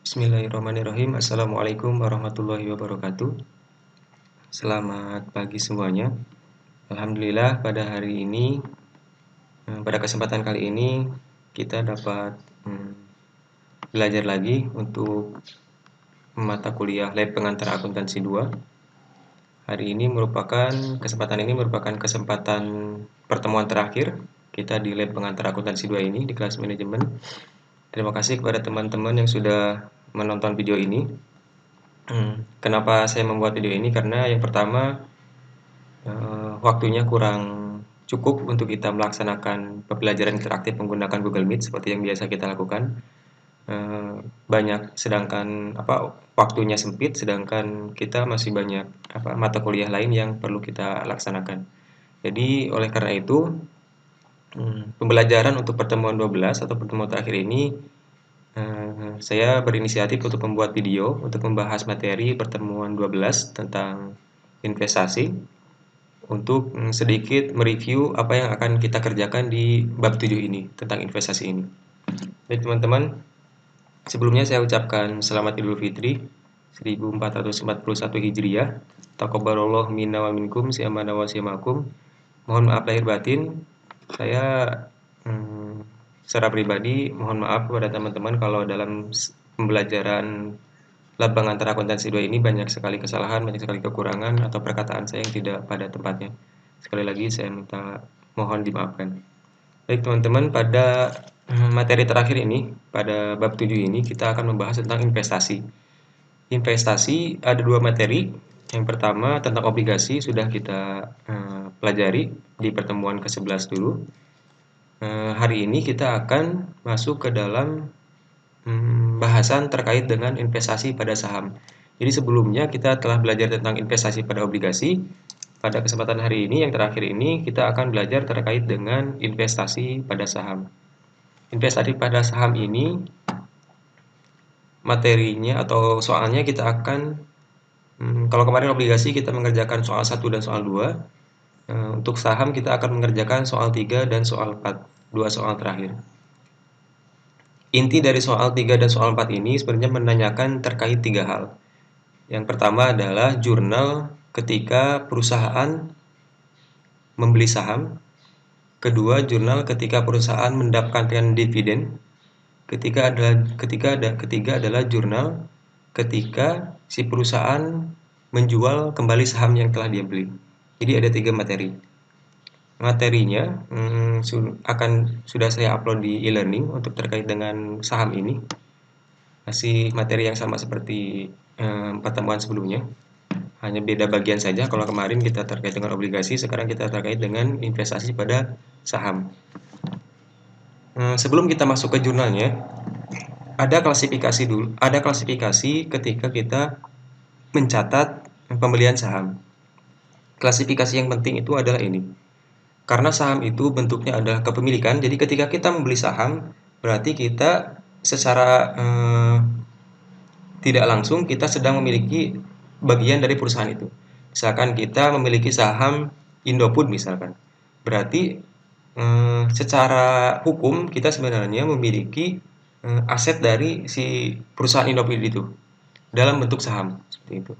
Bismillahirrahmanirrahim. Assalamualaikum warahmatullahi wabarakatuh. Selamat pagi semuanya. Alhamdulillah pada hari ini, pada kesempatan kali ini kita dapat belajar lagi untuk mata kuliah Lab Pengantar Akuntansi 2. Hari ini kesempatan ini merupakan kesempatan pertemuan terakhir kita di Lab Pengantar Akuntansi 2 ini di kelas manajemen. Terima kasih kepada teman-teman yang sudah menonton video ini. Kenapa saya membuat video ini? Karena yang pertama, waktunya kurang cukup untuk kita melaksanakan pembelajaran interaktif menggunakan Google Meet seperti yang biasa kita lakukan. Waktunya sempit, sedangkan kita masih banyak mata kuliah lain yang perlu kita laksanakan. Jadi oleh karena itu, pembelajaran untuk pertemuan 12 atau pertemuan terakhir ini, saya berinisiatif untuk membuat video untuk membahas materi pertemuan 12 tentang investasi, untuk sedikit mereview apa yang akan kita kerjakan di bab 7 ini tentang investasi ini. Baik teman-teman, sebelumnya saya ucapkan selamat Idul Fitri 1441 Hijriah. Taqabbalallahu minna wa minkum siyamana wa siyamakum. Mohon maaf lahir batin. Saya secara pribadi mohon maaf kepada teman-teman kalau dalam pembelajaran Lab Pengantar Akuntansi 2 ini banyak sekali kesalahan, banyak sekali kekurangan atau perkataan saya yang tidak pada tempatnya. Sekali lagi saya mohon dimaafkan. Baik teman-teman, pada materi terakhir ini, pada bab 7 ini kita akan membahas tentang investasi. Investasi ada dua materi. Yang pertama tentang obligasi sudah kita pelajari di pertemuan ke-11 dulu. Hari ini kita akan masuk ke dalam bahasan terkait dengan investasi pada saham. Jadi sebelumnya kita telah belajar tentang investasi pada obligasi. Pada kesempatan hari ini yang terakhir ini kita akan belajar terkait dengan investasi pada saham. Investasi pada saham ini materinya atau soalnya kita akan kalau kemarin obligasi kita mengerjakan soal 1 dan soal 2. Untuk saham kita akan mengerjakan soal 3 dan soal 4, 2 soal terakhir. Inti dari soal 3 dan soal 4 ini sebenarnya menanyakan terkait 3 hal. Yang pertama adalah jurnal ketika perusahaan membeli saham. Kedua, jurnal ketika perusahaan mendapatkan dividen. Ketiga adalah jurnal ketika si perusahaan menjual kembali saham yang telah dia beli. Jadi ada 3 materi. Materinya sudah saya upload di e-learning untuk terkait dengan saham ini. Masih materi yang sama seperti pertemuan sebelumnya. Hanya beda bagian saja. Kalau kemarin kita terkait dengan obligasi, sekarang kita terkait dengan investasi pada saham. Sebelum kita masuk ke jurnalnya, ada klasifikasi ketika kita mencatat pembelian saham. Klasifikasi yang penting itu adalah ini. Karena saham itu bentuknya adalah kepemilikan, jadi ketika kita membeli saham, berarti kita secara tidak langsung kita sedang memiliki bagian dari perusahaan itu. Misalkan kita memiliki saham Indofood misalkan, berarti secara hukum kita sebenarnya memiliki aset dari si perusahaan Indofood itu dalam bentuk saham seperti itu.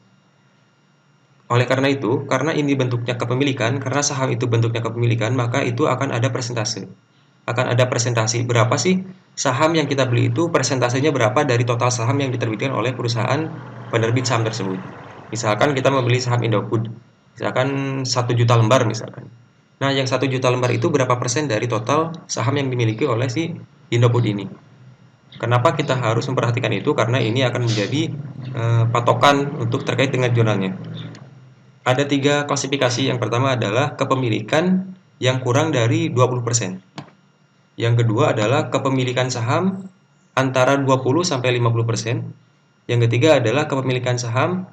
Oleh karena itu, karena ini bentuknya kepemilikan, karena saham itu bentuknya kepemilikan, maka itu akan ada persentase. Akan ada presentasi berapa sih saham yang kita beli itu, persentasenya berapa dari total saham yang diterbitkan oleh perusahaan penerbit saham tersebut. Misalkan kita membeli saham Indofood, misalkan 1 juta lembar misalkan. Nah, yang 1 juta lembar itu berapa persen dari total saham yang dimiliki oleh si Indofood ini? Kenapa kita harus memperhatikan itu? Karena ini akan menjadi patokan untuk terkait dengan jurnalnya. Ada 3 klasifikasi. Yang pertama adalah kepemilikan yang kurang dari 20%. Yang kedua adalah kepemilikan saham antara 20-50%. Yang ketiga adalah kepemilikan saham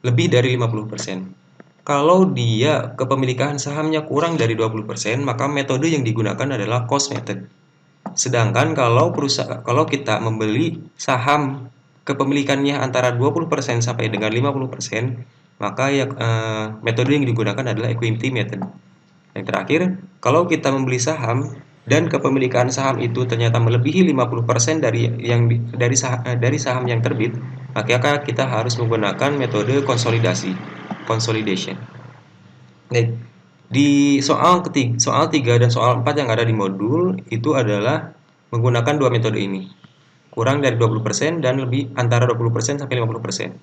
lebih dari 50%. Kalau dia kepemilikan sahamnya kurang dari 20%, maka metode yang digunakan adalah cost method. Sedangkan kalau kita membeli saham kepemilikannya antara 20% sampai dengan 50%, maka metode yang digunakan adalah equity method. Yang terakhir, kalau kita membeli saham dan kepemilikan saham itu ternyata melebihi 50% dari saham yang terbit, maka kita harus menggunakan metode konsolidasi, consolidation. Baik, di soal 3 dan soal 4 yang ada di modul itu adalah menggunakan dua metode ini. Kurang dari 20% dan lebih antara 20% sampai 50%.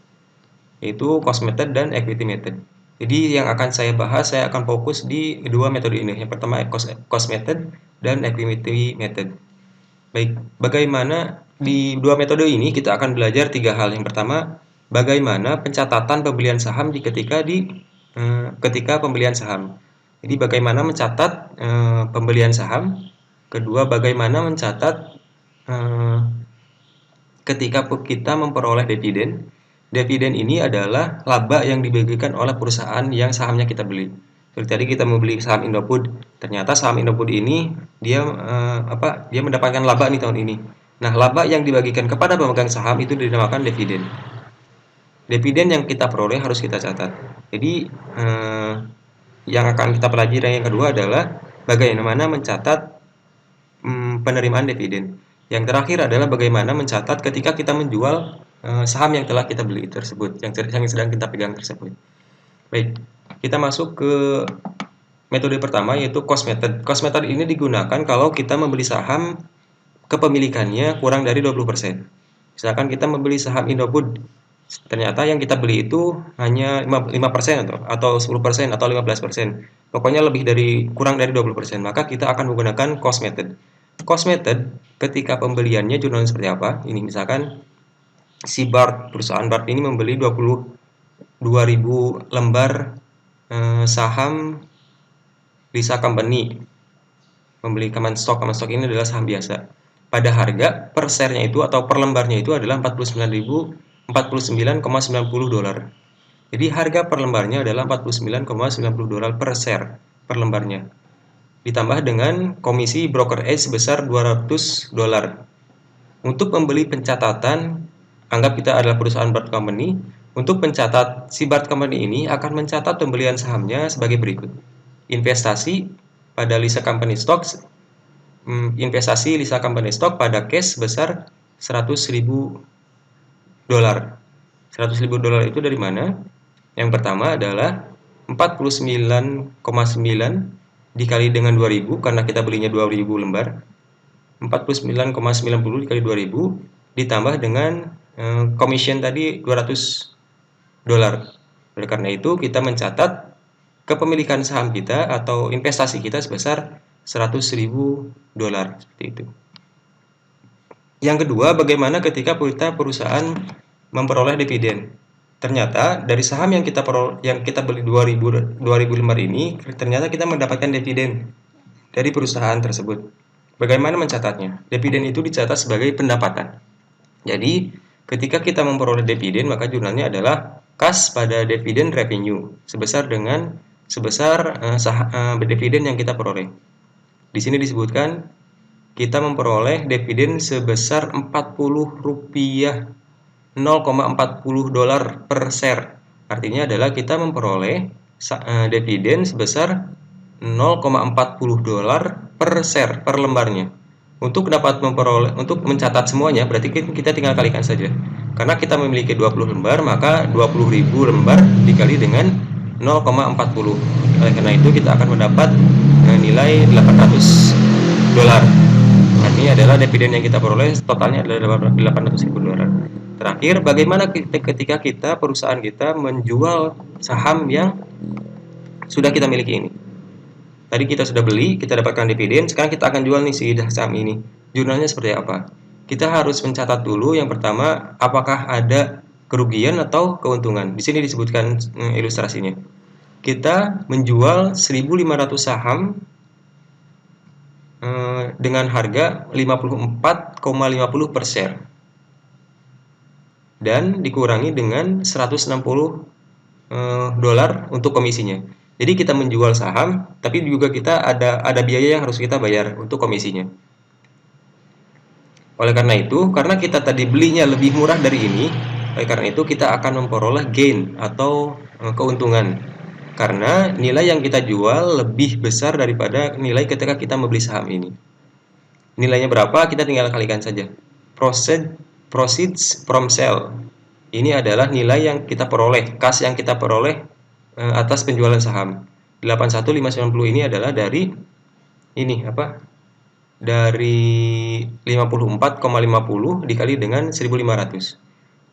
Yaitu cost method dan equity method. Jadi yang akan saya bahas, saya akan fokus di dua metode ini. Yang pertama cost method dan equity method. Baik, bagaimana di dua metode ini kita akan belajar tiga hal. Yang pertama, bagaimana pencatatan pembelian saham ketika pembelian saham. Jadi bagaimana mencatat pembelian saham. Kedua, bagaimana mencatat ketika kita memperoleh dividen. Dividen ini adalah laba yang dibagikan oleh perusahaan yang sahamnya kita beli. Seperti tadi kita membeli saham Indofood, ternyata saham Indofood ini dia mendapatkan laba nih tahun ini. Nah, laba yang dibagikan kepada pemegang saham itu dinamakan dividen. Dividen yang kita peroleh harus kita catat. Jadi yang akan kita pelajari yang kedua adalah bagaimana mencatat penerimaan dividen. Yang terakhir adalah bagaimana mencatat ketika kita menjual saham yang telah kita beli tersebut, yang sedang kita pegang tersebut. Baik, kita masuk ke metode pertama yaitu cost method. Cost method ini digunakan kalau kita membeli saham kepemilikannya kurang dari 20%. Misalkan kita membeli saham Indofood, ternyata yang kita beli itu hanya 5% atau 10% atau 15%. Pokoknya kurang dari 20%, maka kita akan menggunakan cost method. Cost method ketika pembeliannya jurnalnya seperti apa? Ini misalkan si Bart, perusahaan Bart ini membeli 22.000 lembar saham Lisa Company. Membeli common stock ini adalah saham biasa. Pada harga per share-nya itu atau per lembarnya itu adalah 49,90 dolar. Jadi harga per lembarnya adalah 49,90 dolar per share per lembarnya. Ditambah dengan komisi brokerage sebesar 200 dolar. Untuk membeli pencatatan, anggap kita adalah perusahaan Bart Company. Untuk pencatat, si Bart Company ini akan mencatat pembelian sahamnya sebagai berikut. Investasi pada Lisa Company Stocks, investasi Lisa Company Stock pada cash sebesar 100.000 dolar. 100.000 dolar itu dari mana? Yang pertama adalah 49,9 dikali dengan 2000 karena kita belinya 2000 lembar. 49,90 dikali 2000 ditambah dengan commission tadi 200 dolar. Oleh karena itu kita mencatat kepemilikan saham kita atau investasi kita sebesar 100.000 dolar seperti itu. Yang kedua, bagaimana ketika perusahaan memperoleh dividen? Ternyata dari saham yang kita beli 2000 lembar ini, ternyata kita mendapatkan dividen dari perusahaan tersebut. Bagaimana mencatatnya? Dividen itu dicatat sebagai pendapatan. Jadi, ketika kita memperoleh dividen, maka jurnalnya adalah kas pada dividen revenue sebesar dividen yang kita peroleh. Di sini disebutkan kita memperoleh dividen sebesar 40 rupiah 0,40 dolar per share. Artinya adalah kita memperoleh dividen sebesar 0,40 dolar per share per lembarnya. Untuk mencatat semuanya berarti kita tinggal kalikan saja. Karena kita memiliki 20 lembar, maka 20.000 lembar dikali dengan 0,40. Oleh karena itu kita akan mendapat nilai 800 dolar. Ini adalah dividen yang kita peroleh, totalnya adalah 800.000 dolar. Terakhir, bagaimana ketika perusahaan kita menjual saham yang sudah kita miliki ini? Tadi kita sudah beli, kita dapatkan dividen, sekarang kita akan jual nih si saham ini. Jurnalnya seperti apa? Kita harus mencatat dulu yang pertama, apakah ada kerugian atau keuntungan. Di sini disebutkan ilustrasinya. Kita menjual 1.500 saham dengan harga 54,50 per share. Dan dikurangi dengan 160 dolar untuk komisinya. Jadi kita menjual saham, tapi juga kita ada biaya yang harus kita bayar untuk komisinya. Oleh karena itu, karena kita tadi belinya lebih murah dari ini, oleh karena itu kita akan memperoleh gain atau keuntungan. Karena nilai yang kita jual lebih besar daripada nilai ketika kita membeli saham ini. Nilainya berapa, kita tinggal kalikan saja. Proceeds from sale. Ini adalah nilai yang kita peroleh, kas yang kita peroleh atas penjualan saham. 81.590 ini adalah dari ini apa? Dari 54,50 dikali dengan 1.500.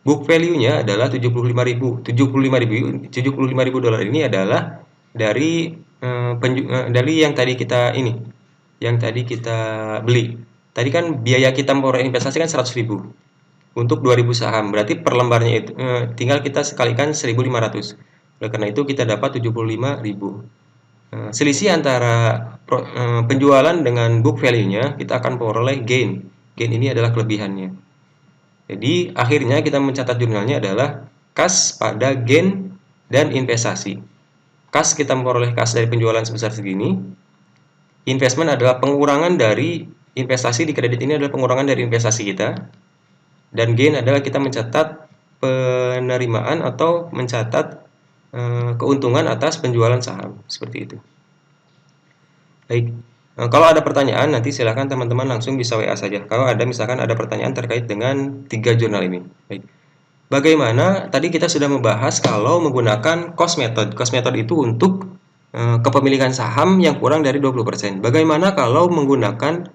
Book value-nya adalah 75.000. 75.000 dolar ini adalah dari dari yang tadi kita beli. Tadi kan biaya kita memperoleh investasi kan 100.000 untuk 2.000 saham. Berarti per lembarnya itu tinggal kita sekalikan 1.500. Oleh karena itu kita dapat 75.000. Selisih antara penjualan dengan book value-nya, kita akan memperoleh gain. Gain ini adalah kelebihannya. Jadi akhirnya kita mencatat jurnalnya adalah kas pada gain dan investasi. Kas kita memperoleh kas dari penjualan sebesar segini. Investment adalah pengurangan dari investasi, di kredit ini adalah pengurangan dari investasi kita. Dan gain adalah kita mencatat penerimaan atau mencatat keuntungan atas penjualan saham, seperti itu. Baik, kalau ada pertanyaan nanti silakan teman-teman langsung bisa WA saja. Kalau ada misalkan ada pertanyaan terkait dengan 3 jurnal ini. Baik. Bagaimana tadi kita sudah membahas kalau menggunakan cost method. Cost method itu untuk kepemilikan saham yang kurang dari 20%. Bagaimana kalau menggunakan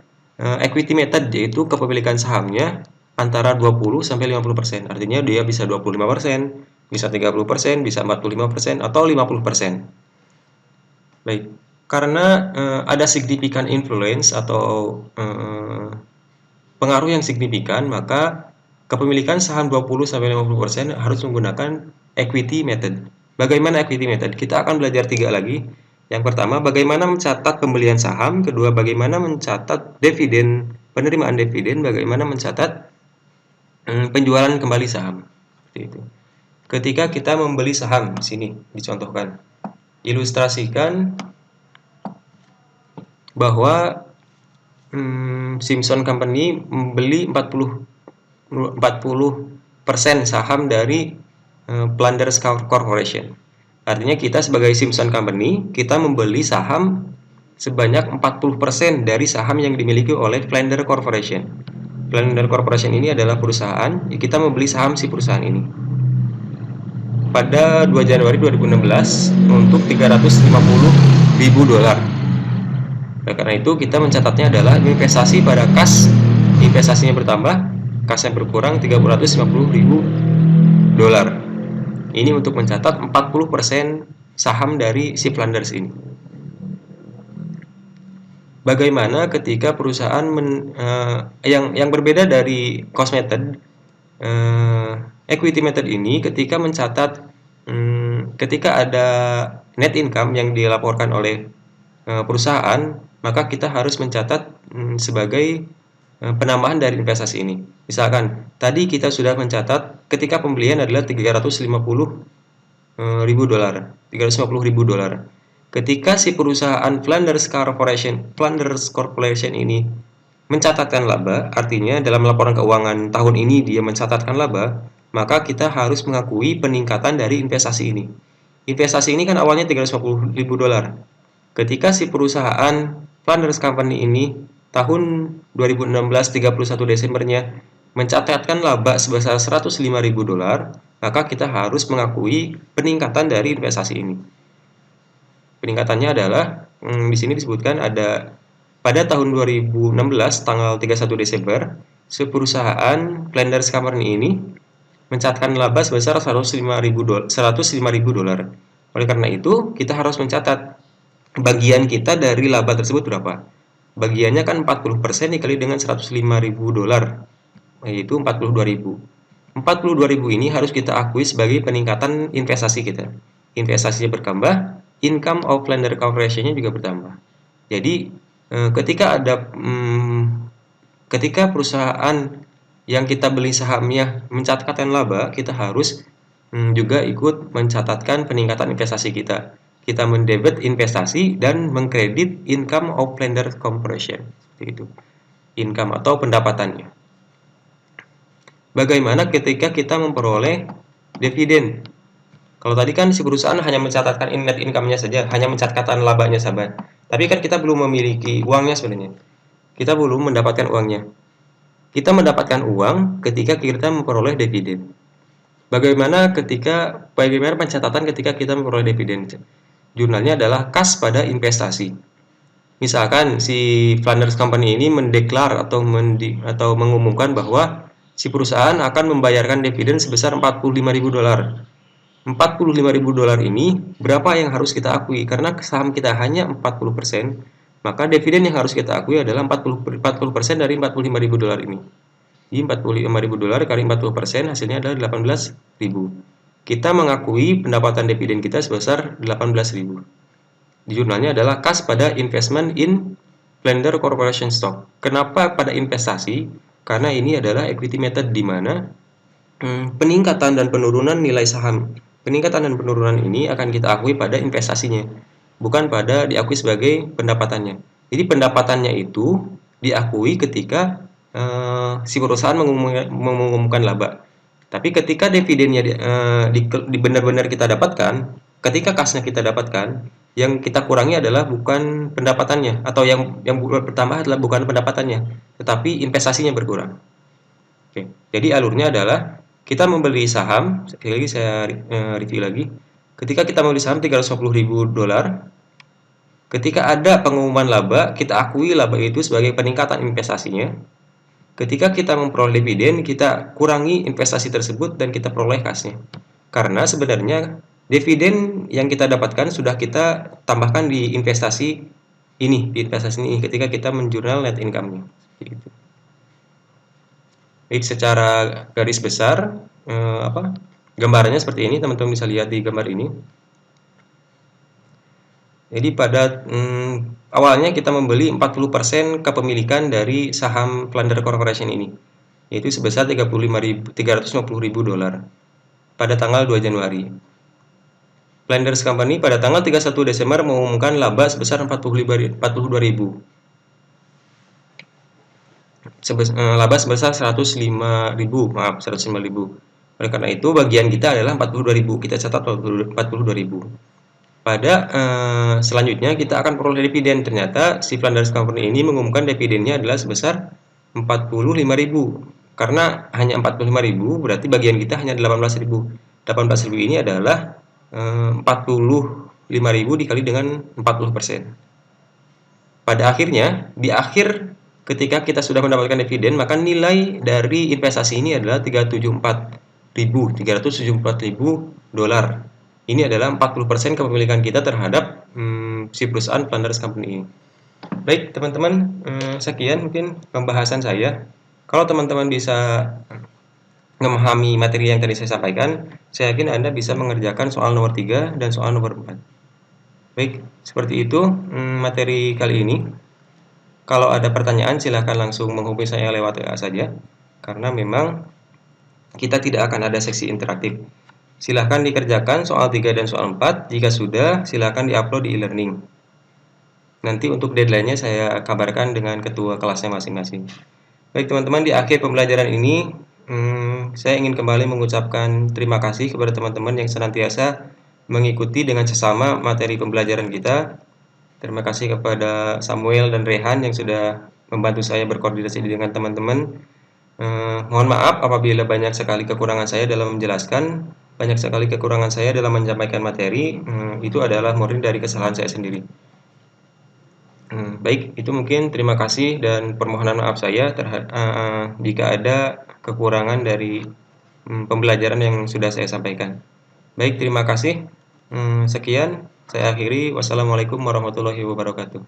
equity method, yaitu kepemilikan sahamnya antara 20 sampai 50%. Artinya dia bisa 25%, bisa 30%, bisa 45% atau 50%. Baik. Karena ada significant influence atau pengaruh yang signifikan, maka kepemilikan saham 20-50% harus menggunakan equity method. Bagaimana equity method? Kita akan belajar 3 lagi. Yang pertama, bagaimana mencatat pembelian saham. Kedua, bagaimana mencatat dividen, penerimaan dividen. Bagaimana mencatat penjualan kembali saham. Seperti itu. Ketika kita membeli saham, di sini dicontohkan. Ilustrasikan bahwa Simpson Company membeli 40% saham dari Flanders Corporation. Artinya kita sebagai Simpson Company, kita membeli saham sebanyak 40% dari saham yang dimiliki oleh Flanders Corporation. Flanders Corporation ini adalah perusahaan, kita membeli saham si perusahaan ini. Pada 2 Januari 2016 untuk 350.000 dolar. Karena itu kita mencatatnya adalah investasi pada kas, investasinya bertambah, kasnya berkurang 350.000 dolar. Ini untuk mencatat 40% saham dari si Flanders ini. Bagaimana ketika perusahaan yang berbeda dari cost method, equity method ini ketika mencatat ketika ada net income yang dilaporkan oleh perusahaan, maka kita harus mencatat sebagai penambahan dari investasi ini. Misalkan tadi kita sudah mencatat ketika pembelian adalah 350.000 dolar. Ketika si perusahaan Flanders Corporation ini mencatatkan laba, artinya dalam laporan keuangan tahun ini dia mencatatkan laba, maka kita harus mengakui peningkatan dari investasi ini. Investasi ini kan awalnya 350.000 dolar. Ketika si perusahaan Flanders Company ini tahun 2016 31 Desembernya mencatatkan laba sebesar 105.000 dolar, maka kita harus mengakui peningkatan dari investasi ini. Peningkatannya adalah di sini disebutkan ada pada tahun 2016 tanggal 31 Desember, si perusahaan Flanders Company ini mencatatkan laba sebesar 105.000 dolar. Oleh karena itu, kita harus mencatat bagian kita dari laba tersebut berapa? Bagiannya kan 40% dikali dengan 105.000 dolar, yaitu 42.000. 42.000 ini harus kita akui sebagai peningkatan investasi kita. Investasinya bertambah, income of Flanders Corporation-nya juga bertambah. Jadi ketika perusahaan yang kita beli sahamnya mencatatkan laba, kita harus juga ikut mencatatkan peningkatan investasi kita. Kita mendebit investasi dan mengkredit income of Flanders Corporation. Itu income atau pendapatannya. Bagaimana ketika kita memperoleh dividen? Kalau tadi kan si perusahaan hanya mencatatkan net income-nya saja, hanya mencatatkan labanya saja. Tapi kan kita belum memiliki uangnya sebenarnya. kita belum mendapatkan uangnya. Kita mendapatkan uang ketika kita memperoleh dividen. Bagaimana pencatatan ketika kita memperoleh dividen? Jurnalnya adalah kas pada investasi. Misalkan si Flanders Company ini mendeklar atau mengumumkan bahwa si perusahaan akan membayarkan dividen sebesar $45.000. $45.000 ini berapa yang harus kita akui? Karena saham kita hanya 40%, maka dividen yang harus kita akui adalah 40% dari $45.000 ini. Jadi $45.000 kali 40% hasilnya adalah 18.000. Kita mengakui pendapatan dividen kita sebesar 18.000. Di jurnalnya adalah kas pada investment in Flanders Corporation Stock. Kenapa pada investasi? Karena ini adalah equity method di mana peningkatan dan penurunan nilai saham. Peningkatan dan penurunan ini akan kita akui pada investasinya, bukan pada diakui sebagai pendapatannya. Jadi pendapatannya itu diakui ketika si perusahaan mengumumkan laba. Tapi ketika dividennya benar-benar kita dapatkan, ketika kasnya kita dapatkan, yang kita kurangi adalah bukan pendapatannya, atau yang bertambah adalah bukan pendapatannya, tetapi investasinya berkurang. Oke, jadi alurnya adalah kita membeli saham, sekali lagi saya review lagi. Ketika kita membeli saham $350, ketika ada pengumuman laba, kita akui laba itu sebagai peningkatan investasinya. Ketika kita memperoleh dividen, kita kurangi investasi tersebut dan kita peroleh kasnya. Karena sebenarnya dividen yang kita dapatkan sudah kita tambahkan di investasi ini, ketika kita menjurnal net income-nya. Gitu. Jadi secara garis besar, gambarannya seperti ini, teman-teman bisa lihat di gambar ini. Jadi pada awalnya kita membeli 40% kepemilikan dari saham Flanders Corporation ini, yaitu sebesar $350.000 pada tanggal 2 Januari. Flanders Company pada tanggal 31 Desember mengumumkan laba sebesar $42.000. Laba sebesar 105.000. Oleh karena itu bagian kita adalah 42.000. Kita catat 42.000. Pada selanjutnya kita akan peroleh dividen. Ternyata si Flanders Company ini mengumumkan dividennya adalah sebesar 45.000. Karena hanya 45.000 berarti bagian kita hanya 18.000. 18.000 ini adalah 45.000 dikali dengan 40%. Pada akhirnya, di akhir ketika kita sudah mendapatkan dividen, maka nilai dari investasi ini adalah $374.000. Ini adalah 40% kepemilikan kita terhadap si perusahaan Flanders Company ini. Baik, teman-teman, sekian mungkin pembahasan saya. Kalau teman-teman bisa memahami materi yang tadi saya sampaikan, saya yakin Anda bisa mengerjakan soal nomor 3 dan soal nomor 4. Baik, seperti itu materi kali ini. Kalau ada pertanyaan, silahkan langsung menghubungi saya lewat WA saja, karena memang kita tidak akan ada seksi interaktif. Silahkan dikerjakan soal 3 dan soal 4. Jika sudah, silahkan diupload di e-learning. Nanti untuk deadline-nya saya kabarkan dengan ketua kelasnya masing-masing. Baik teman-teman, di akhir pembelajaran ini, saya ingin kembali mengucapkan terima kasih kepada teman-teman yang senantiasa mengikuti dengan sesama materi pembelajaran kita. Terima kasih kepada Samuel dan Rehan yang sudah membantu saya berkoordinasi dengan teman-teman. Mohon maaf apabila banyak sekali kekurangan saya dalam menjelaskan, banyak sekali kekurangan saya dalam menyampaikan materi. Itu adalah murni dari kesalahan saya sendiri. Baik, itu mungkin terima kasih dan permohonan maaf saya jika ada kekurangan dari pembelajaran yang sudah saya sampaikan. Baik, terima kasih. Sekian, saya akhiri. Wassalamualaikum warahmatullahi wabarakatuh.